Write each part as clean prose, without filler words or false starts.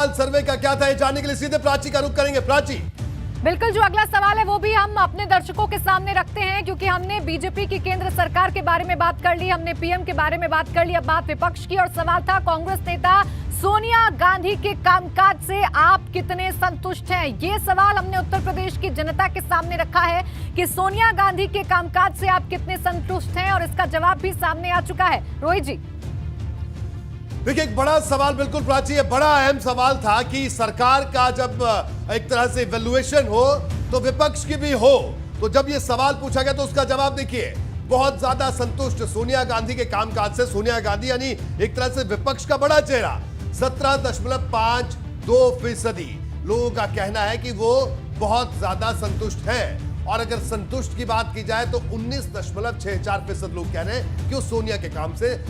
सवाल सर्वे का क्या था, ये जानने के लिए सीधे प्राची का रुख करेंगे। प्राची, बिल्कुल, जो अगला सवाल है वो भी हम अपने दर्शकों के सामने रखते हैं, क्योंकि हमने बीजेपी की केंद्र सरकार के बारे में बात कर ली, हमने पीएम के बारे में बात कर ली, अब बात विपक्ष की। और सवाल था कांग्रेस नेता सोनिया गांधी के कामकाज से आप कितने संतुष्ट हैं। ये सवाल हमने उत्तर प्रदेश की जनता के सामने रखा है कि सोनिया गांधी के कामकाज से आप कितने संतुष्ट हैं, और इसका जवाब भी सामने आ चुका है। रोहित जी, देखिए, एक बड़ा सवाल, बिल्कुल प्राची, ये बड़ा अहम सवाल था कि सरकार का जब एक तरह से इवैल्यूएशन हो तो विपक्ष की भी हो। तो जब ये सवाल पूछा गया तो उसका जवाब देखिए, बहुत ज्यादा संतुष्ट सोनिया गांधी के कामकाज से। सोनिया गांधी यानी एक तरह से विपक्ष का बड़ा चेहरा। 17.52% लोगों का कहना है कि वो बहुत ज्यादा संतुष्ट है। और अगर संतुष्ट की बात की जाए तो 19.64% लोग कह रहे हैं कि वो सोनिया के काम से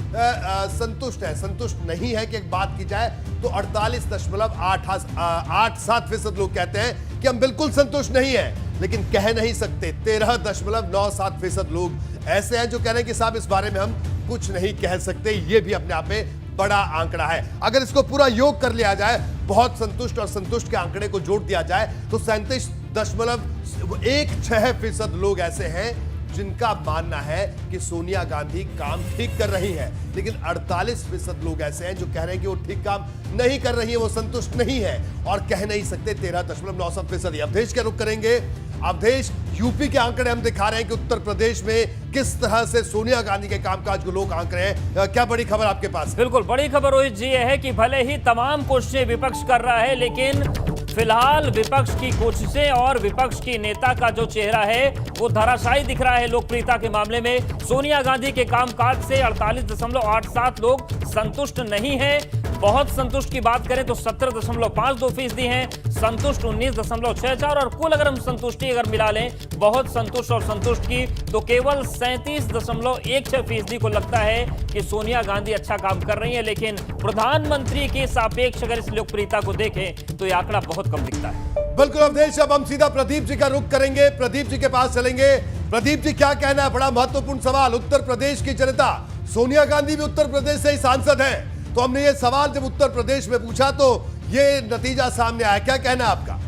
संतुष्ट है। संतुष्ट नहीं है कि एक बात की जाए तो 48.87% लोग कहते हैं कि हम बिल्कुल संतुष्ट नहीं है, लेकिन कह नहीं सकते। 13.97% लोग ऐसे हैं जो कह रहे हैं कि साहब इस बारे में हम कुछ नहीं कह सकते। ये भी अपने आप में बड़ा आंकड़ा है। अगर इसको पूरा योग कर लिया जाए, बहुत संतुष्ट और संतुष्ट के आंकड़े को जोड़ दिया जाए तो 37.16% लोग ऐसे हैं जिनका मानना है कि सोनिया गांधी काम ठीक कर रही है। लेकिन 48% लोग ऐसे हैं जो कह रहे हैं कि वो ठीक काम नहीं कर रही है, वो संतुष्ट नहीं है और कह नहीं सकते। 13.97%। अवधेश क्या रुख करेंगे। अवधेश, यूपी के आंकड़े हम दिखा रहे हैं कि उत्तर प्रदेश में किस तरह से सोनिया गांधी के कामकाज को लोग आंक रहे हैं। क्या बड़ी खबर आपके पास? बिल्कुल बड़ी खबर रोहित जी ये है कि भले ही तमाम कोशिशें विपक्ष कर रहा है, लेकिन फिलहाल विपक्ष की कोशिशें और विपक्ष की नेता का जो चेहरा है वो धराशायी दिख रहा है लोकप्रियता के मामले में। सोनिया गांधी के कामकाज से 48.87 लोग संतुष्ट नहीं है। बहुत संतुष्ट की बात करें तो 17.52% हैं, संतुष्ट 19.64, और कुल अगर हम संतुष्टि अगर मिला लें बहुत संतुष्ट और संतुष्ट की तो केवल 37.16% को लगता है कि सोनिया गांधी अच्छा काम कर रही है। लेकिन प्रधानमंत्री के सापेक्ष अगर इस लोकप्रियता को देखें तो यह आंकड़ा बहुत कम दिखता है। बिल्कुल अवधेश, अब हम सीधा प्रदीप जी का रुख करेंगे। प्रदीप जी के पास चलेंगे। प्रदीप जी, क्या कहना है? बड़ा महत्वपूर्ण सवाल। उत्तर प्रदेश की जनता, सोनिया गांधी भी उत्तर प्रदेश से ही सांसद है, तो हमने ये सवाल जब उत्तर प्रदेश में पूछा तो ये नतीजा सामने आया। क्या कहना है आपका?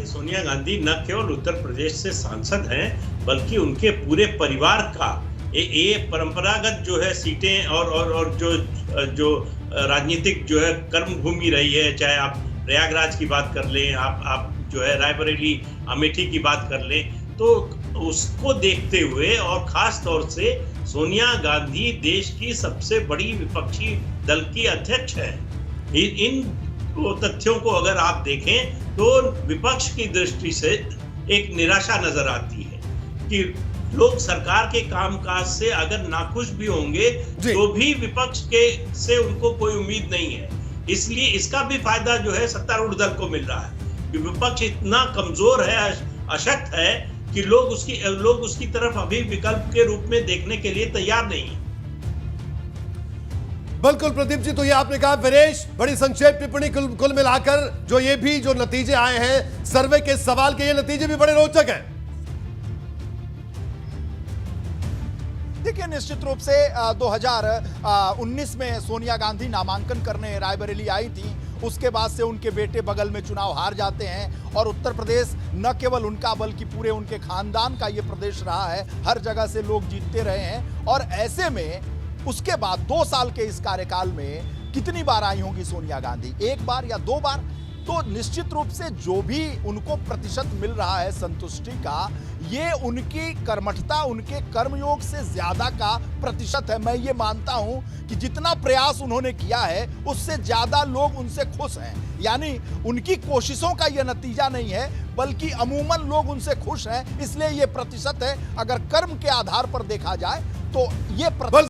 सोनिया गांधी न केवल उत्तर प्रदेश से सांसद हैं, बल्कि उनके पूरे परिवार का ये परंपरागत जो है सीटें और जो राजनीतिक जो है कर्म भूमि रही है, चाहे आप प्रयागराज की बात कर लें, आप जो है रायबरेली अमेठी की बात कर लें, तो उसको देखते हुए और खास तौर से सोनिया गांधी देश की सबसे बड़ी विपक्षी दल की अध्यक्ष है। इन तथ्यों को अगर आप देखें तो विपक्ष की दृष्टि से एक निराशा नजर आती है कि लोग सरकार के कामकाज से अगर नाखुश भी होंगे तो भी विपक्ष के से उनको कोई उम्मीद नहीं है। इसलिए इसका भी फायदा जो है सत्तारूढ़ दल को मिल रहा है कि विपक्ष इतना कमजोर है, अशक्त है कि लोग उसकी तरफ अभी विकल्प के रूप में देखने के लिए तैयार नहीं है। बिल्कुल प्रदीप जी, तो ये आपने कहा। वीरेश, बड़ी संक्षेप टिप्पणी कुल मिलाकर जो ये भी जो नतीजे आए हैं सर्वे के सवाल के, ये नतीजे भी बड़े रोचक हैं। देखिए, निश्चित रूप से 2019 में सोनिया गांधी नामांकन करने रायबरेली आई थी। उसके बाद से उनके बेटे बगल में चुनाव हार जाते हैं और उत्तर प्रदेश न केवल उनका बल्कि पूरे उनके खानदान का ये प्रदेश रहा है। हर जगह से लोग जीतते रहे हैं और ऐसे में उसके बाद 2 साल के इस कार्यकाल में कितनी बार आई होंगी सोनिया गांधी? 1 बार या 2 बार? तो निश्चित रूप से जो भी उनको प्रतिशत मिल रहा है संतुष्टि का, ये उनकी कर्मठता, उनके कर्मयोग से ज्यादा का प्रतिशत है। मैं ये मानता हूं कि जितना प्रयास उन्होंने किया है उससे ज्यादा लोग उनसे खुश हैं। यानी उनकी कोशिशों का ये नतीजा नहीं है, बल्कि अमूमन लोग उनसे खुश हैं, इसलिए ये प्रतिशत है। अगर कर्म के आधार पर देखा जाए तो ये